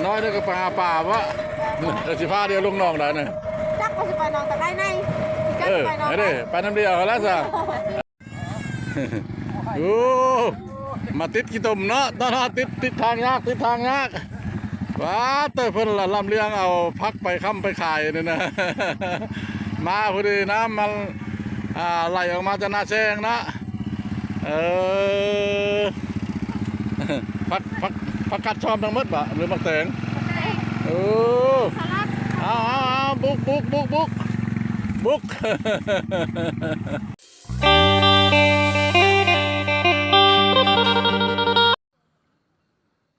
น้อยเด้อก็ป่าวะสิพาเดียวลงน้องได้น่ะจักก็สิไปนอนแต่ได้ในจักไปนอนไอ้เด้ไปน้ำเดียวแล้วซะโอ้มาติดกี่ตุ่มเนาะตอนติดทางยากว้าแต่เพิ่นละลำเลียงเอาพักไปค้ำไปขายนี่นะมาพอดีน้ำมันไหลออกมาจะน่าแซงนะพักกัดชอมทั้งหมดบะหรือมักแตงเอาบุก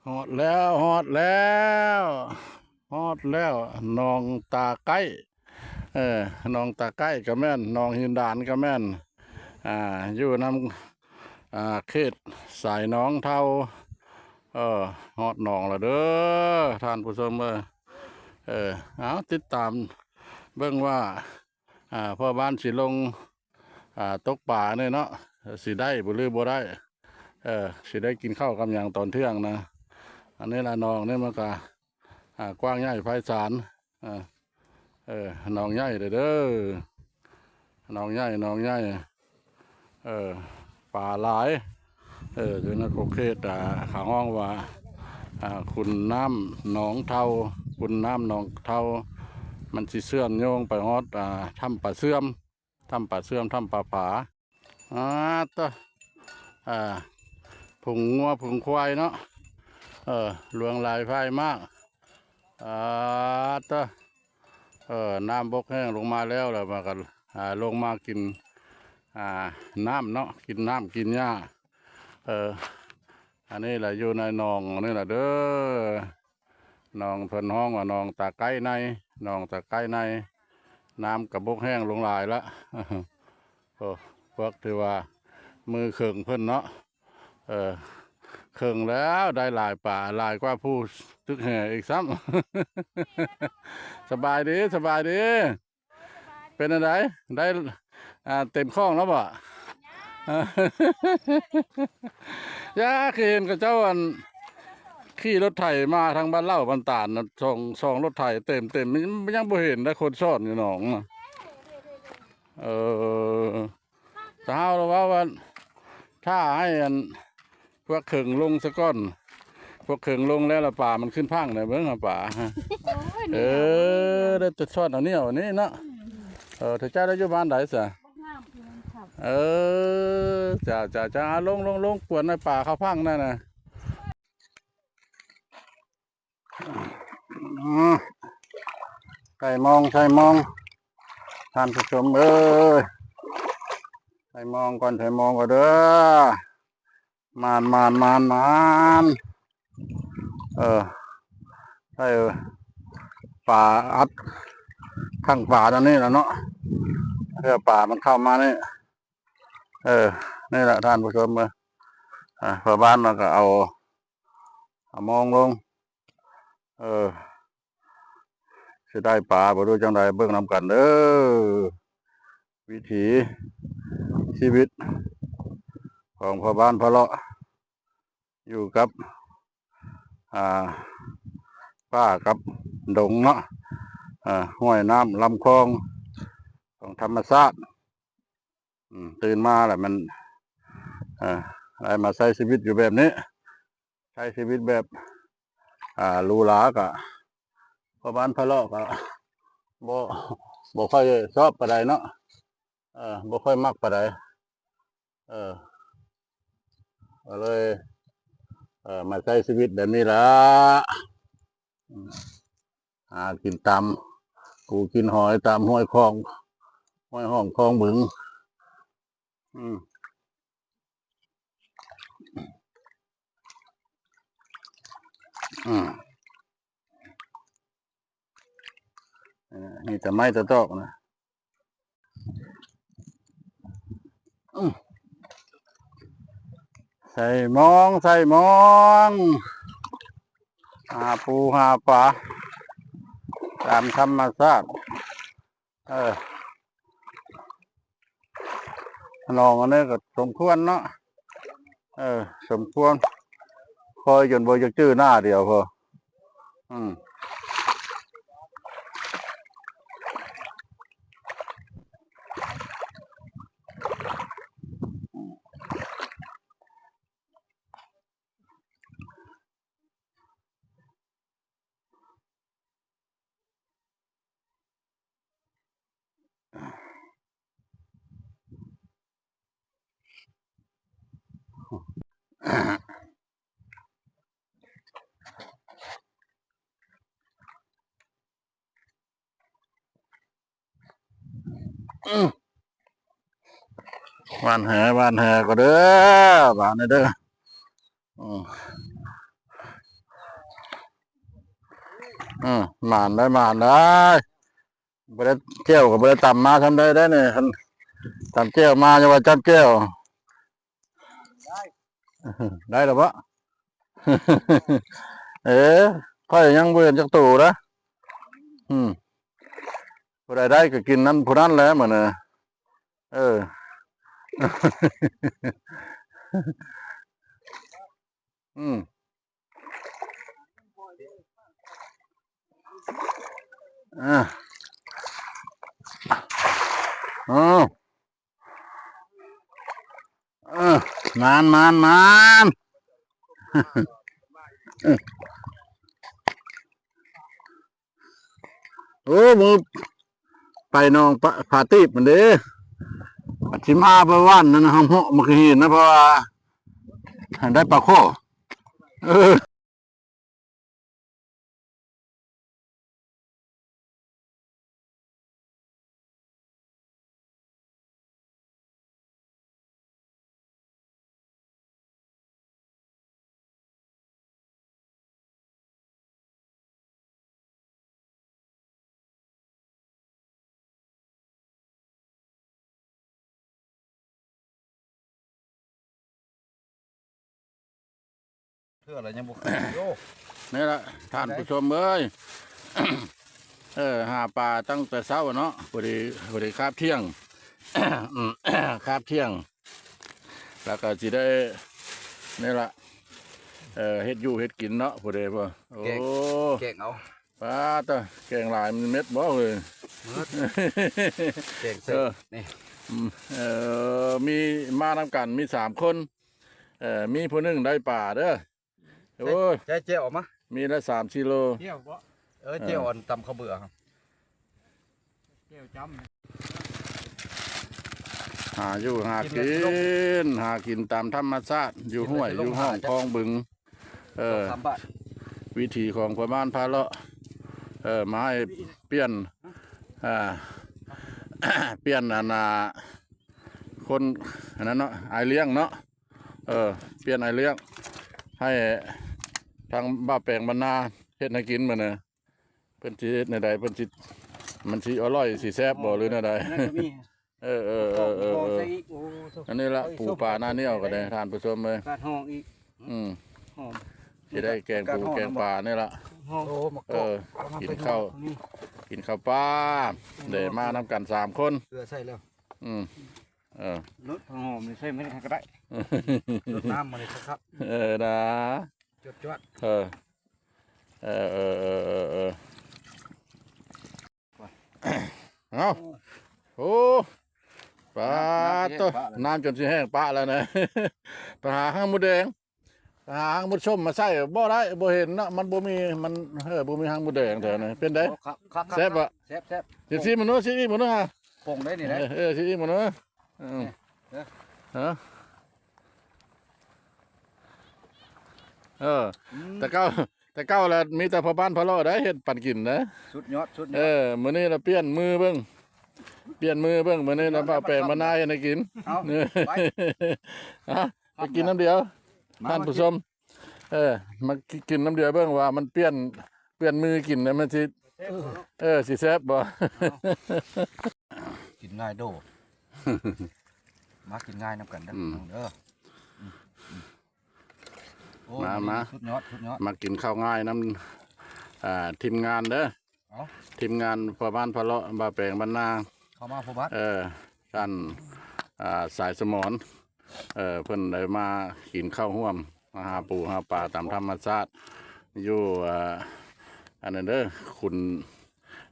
ฮอดแล้วนองตาไก่นองตาไก่ก็แม่นนองหินดานก็แม่นอยู่นำเขตสายน้องเท่าฮอดหนองละเด้อท่านผู้ชมเอาติดตามเบิ่งว่าพ่อบ้านสิลงตกป่าเนี่ยเนาะสิได้บ่หรือบ่ได้สิได้กินข้าวกับอย่างตอนเที่ยงนะอันนี้ละนองนี่มันก็กว้างใหญ่ไพศาลนองใหญ่เด้อนองใหญ่ป่าหลายคือนักเขตข้างห้องว่าคุณน้ำหนองเทาคุณน้ำหนองเทามันสิเสื่อมโยงไปฮอดถ้ำป่าเสื่อมถ้ำป่าผาต่อผงงัวผงควายเนาะหลวงลายไฟมากต่อน้ำบกแห้งลงมาแล้วมากันลงมากินน้ำเนาะกินน้ำกินหญ้าอันนี้แหละอยู่ในหนองนี่แหละเด้อหนองเพิ่นห้องว่าหนองตาไก่ในหนองตาไก่ในน้ำกับบกแห้งลงลายละพวกที่ว่ามือเข่งเพิ่นเนาะเข่งแล้วได้หลายป่าหลายกว่าผู้ตึกแห่อีกซ้ำสบายดีเป็นอะไรได้เต็มข้องแล้วบ่ย่าเคยเห็นกับเจ้าอันขี่รถไถมาทางบ้านเล่าบ้านตาลนะสองรถไถเต็มยังบ่เห็นได้คนซ่อนอยู่หนองถ้าเราว่าถ้าให้อันพวกเข่งลงสะก้อนพวกเข่งลงแล้วละป่ามันขึ้นพังเนี่ยเบิ่งป่าได้จะซ่อนเอาเนี่ยวันนี้เนาะถ้าเจ้าได้อยู่บ้านไหนสิจะลงปวดในป่าเขาพังนั่นนะใช่มองท่านผู้ชมใช่มองก่อนเด้อมานใช่ป่าอัดข้างป่าตอนนี้แล้วเนาะเพื่อป่ามันเข้ามานี่นี่แหละท่านผู้ชมพอบ้านเราก็เอามองลงจะได้ปลาบ่รู้จังใดเบิ่งนำกันวิถีชีวิตของพ่อบ้านพ่อเลาะอยู่กับป้ากับดงเนาะห้วยน้ำลำคลองของธรรมชาติตื่นมาแหละมันได้มาใช้ชีวิตอยู่แบบนี้ใช้ชีวิตแบบหรูหรากะพ่อบ้านพ่อเลาะกะบ่ค่อยชอบปานใดเนาะบ่ค่อยมักปานใดก็เลยมาใช้ชีวิตแบบนี้ละกินตามกูกินหอยตามห้วยคลองห้วยห้องคลองบึงนี่แต่ไม่ตะตอกนะใส่มองหาปูหาปลาตามธรรมชาตินองอันนี้ก็สมควรเนาะสมควรคอยจนบ่จะจื้อหน้าเดียวพอ อืมอืมบ้านแหก็เด้อบ้านนี่เด้ออืมหมานได้หมานได้บ่ได้เจียวก็บ่ได้ตำมาทำได้ได้เนี่ยคันตำเจียวมาอย่าว่าจับเจียวได้หรือเปล่า เอ๊ะค่อยยังบ่เห็นจักตู่นะอืมผู้ใดได้ก็กินนั้นผู้นั้นแหล้วมื้อน่ะเออ อืมอ่าอ๋อเออมานโอ้มือไปน้องปะผาตีบมันเด้ปัจฉิมาไปว่านนั่นนะห้องเหาะมันคือเห็นนะเพราะว่าได้ปลาข้อเออเพื่ออะไรยังบุกโย นี่แหละท่านผู้ชมเอ้ย หาปลาตั้งแต่เช้าเนาะพอดีคาบเที่ยง อืม คาบเที่ยง แล้วก็สิได้นี่ละเฮ็ดอยู่เฮ็ดกินเนาะพอดีพ่อโอ้ เก่งเอา ปลาตะแกงหลายมันเม็ดบ่เลย เก่งเสร็จนี่ อืมมีมานำกันมี3 คนมีผู้หนึงได้ป่าเด้อโอ้ย ใช้เจ๊ออกมา มีละ3 กิโล เที่ยวบ่ เจ๊อ่อนตำข้าวเบื่อครับ เที่ยวจ หาอยู่หากินตามธรรมชาติอยู่ห้วยอยู่ห้องคลองบึง ทำบ้าน วิถีของพ่อบ้านพาเลาะมาให้เปลี่ยนอ่า เปลี่ยนอันน่ะคนอันนั้นเนาะไอายเลี้ยงเนาะเปลี่ยนไอายเลี้ยงให้ทางบ้าแปลงบรรณาเฮ็ดให้กินมื้อน่ะเพิ่นสิเฮ็ดในใดเพิ่นสิมันสิอร่อยสิแซ่บบ่หรือในใด ำนั่นก็มี เออ ห้องใส่อีกโอ้โห อันนี้ละปูปลาหน้าเหนี่ยวก็ได้ทานผู้ชมเลย การห้องอีก อืม ห้อง สิได้แกงปูแกงปลานี่ละ ห้อง โอ้มะก เอ อก อกินข้าว นี่ กินข้าวปลาเดมานำกัน3 คน เกลือใส่แล้ว อืมเออ รถห้องนี่ใส่ไม่ได้ก็ได้ รดน้ำมาเลยครับ นะ จวด เออเอาโอ้ปลาตัวน้ำจนสิแห้งปลาแล้วนะ ไปหาห้างมดแดงไปหาห้างมดส้มมาใส่บ่ได้บ่เห็นเนาะมันบ่มีมันบ่มีห้างมดแดงแถวนี้เป็นได ครับ แซ่บบ่ แซ่บแซ่บ สิมนุษย์สิมนุษย์ฮะ ปงได้นี่นะ สิมนุษย์ฮะแต่เก้าแล้วมีแต่พ่อบ้านพ่อเลาะได้เฮ็ดปั่นกินนะ สุดยอดสุดยอด มื้อนี้เราเปลี่ยนมือเบิ่งมื้อนี้เราเอาแป้งมานาให้กิน เอา ไป ไปกินน้ำเดียวท่านผู้ชมมากินน้ำเดียวเบิ่งว่ามันเปลี่ยนมือกินนะมันสิสิแซ่บบ่ กินง่ายโดมากินง่ายน้ำกันเด้อสุดยอด มากินข้าวง่ายน้ำทีมงานเด้อทีมงานพ่อบ้านพ่อเลาะบ่าแปลงบ้านนา เข้ามาพ่อบ้าน ท่านสายสมรเพิ่นได้มากินข้าวห่วมมาหาปูหาปลาตามธรรมชาติอยู่ อันนั้นเด้อขุน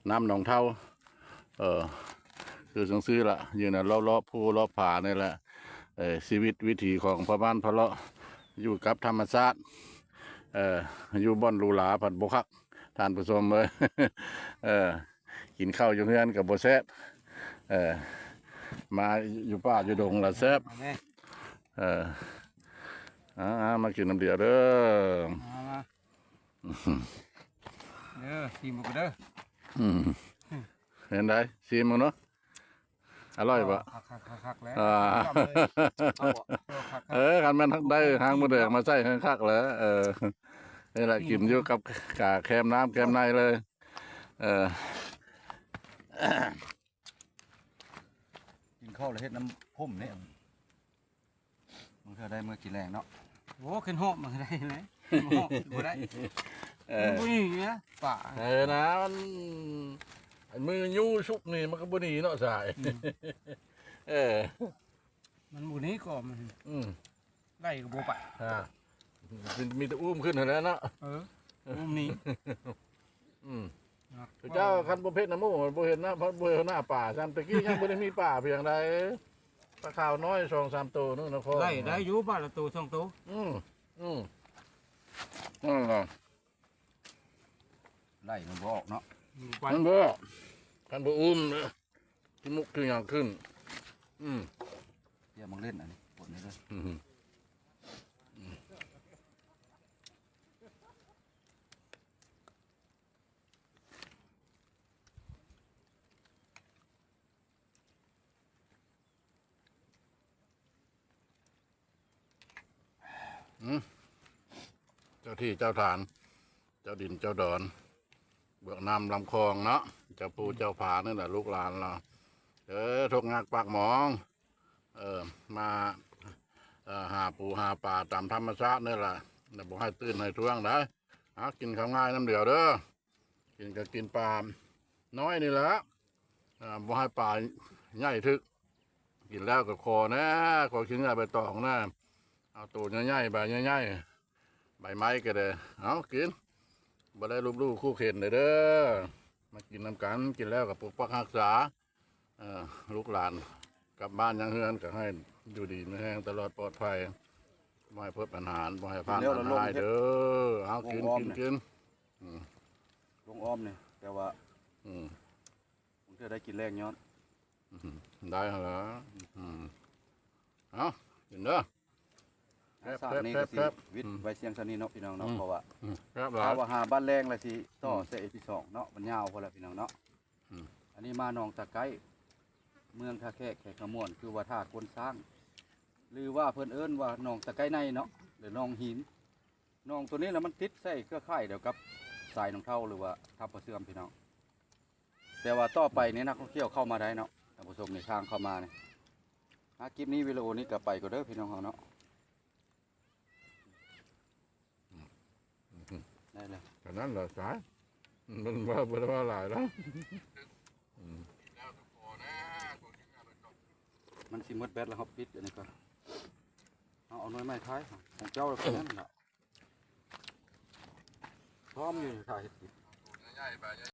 น้ำหนองเท่าคือสังซื้อละยืนน่ะรอบๆผู้รอบผานี่แหละชีวิตวิถีของพ่อบ้านพ่อเลาะอยู่กับธรรมชาติอยู่บ่อนหรูหราผัดบกคักทานผู้ชมเลย กินข้าวอยู่เฮือนกับบ่แซ่บมาอยู่ป่าอยู่ดงละแซ่บ มาแม่ มากินน้ำเดียวเด้อ มาเด้อทีมกูเด้อ อืมเห็นได้ชิมมึงเนาะอร่อยปะ คักแล้ว อ่า คันแม่นทักได้หางมือเดือกมาใส่ข้างคักแล้วนี่แหละกินอยู่กับกาแคมน้ำแคมในเลยกินข้าวแล้วเฮ็ดน้ำพุ่มเนี่ยมันก็ได้เมื่อกินแรงเนาะ โอ้ขึ้นหอบมาได้ไหมหอบบ่ได้บ่นี่นะป่า นะมันมือยูชุกนี่มันก็บ่หนีเนาะสายมันบ่นี้ก็มัน ไล่ก็บ่ไป มีแต่อุ้มขึ้นเท่านั้นเนาะ อุ้มนี้ เจ้าคันบ่เพชรนะหมู่บ่เห็นนะเพราะบ่เห็นหน้าป่าซ้ำตะกี้ยังบ่ได้มีป่าเพียงใดปลาขาวน้อย2-3ตัวนึงนะพ่อ ไล่ได้อยู่บ้านละตัว2ตัว นั่นล่ะ ไล่มันบ่ออกเนาะ มันบ่คันบ่อุ้มนะที่มุกคือหยังขึ้นเดี๋ยวมึงเล่นอันนี้ปวดนี่เลย เจ้าที่เจ้าฐาน เจ้าดินเจ้าดอน เบือกน้ำลำคลองเนาะเจ้าปูเจ้าผานี่แหละลูกหลานเราทกงักปากหมองมาหาปูหาป่าตามธรรมชาตินี่แหละแต่บอกให้ตื่นให้ท่วงได้กินข้าวง่ายน้ำเดียวเด้อกินก็กินปลาน้อยนี่แหละบอกให้ป่าใหญ่ทึก กินแล้วก็คอนะคอชิ้นใหญ่ไปตองนะเอาตัวใหญ่ๆใบใหญ่ๆใบไม้ก็ได้เอากินบ่ได้รูปๆคู่เข็นเลยเด้อมากินน้ำกันกินแล้วกับปกปักรักษาลูกหลานกลับบ้านยังเฮือนก็ให้อยู่ดีไม่แห้งตลอดปลอดภัยไม่ให้พบปัญหาไม่ให้ผ่านปัญหาเด้อเอากินลงอ้อมเนี่ยแต่ว่าผมจะได้กินแรงย้อน ได้เหรอเอากินเด้อ สร้างนี่ก็สิวิทย์ไว้เสียงสนีเนาะพี่น้องเนาะเพราะว่า ครับ เอาว่าหาบ้านแรงเลยสิต่อเสที่2เนาะมันยาวพอแล้วพี่น้องเนาะอันนี้มาหนองตะไคร้เมืองท่าแขกแขกขมวนคือว่าท่าคนสร้างหรือว่าเพิ่นเอิ้นว่าหนองตะไคร้ในเนาะหรือหนองหินหนองตัวนี้แล้วมันติดใส่เครือข่ายเดียวกับสายหนองเท่าหรือว่าทับประเสื่อมพี่น้องแต่ว่าต่อไปนี้นักท่องเที่ยวเข้ามาได้เนาะท่านผู้ชมในทางเข้ามาเนี่ยคลิปนี้วิดีโอนี้ก็ไปก็เด้อพี่น้องเนาะได้เลย แต่นั้นเหรอสายมันว่าหลายแล้ว มันสิมืดแบดแล้วครับปิดอันนี้ก็เอาหน่อยไม้ท้ายของเจ้าเลยคนนั้นแหละพร้อมอยู่ถ่ายเห็ด ใหญ่ไปใ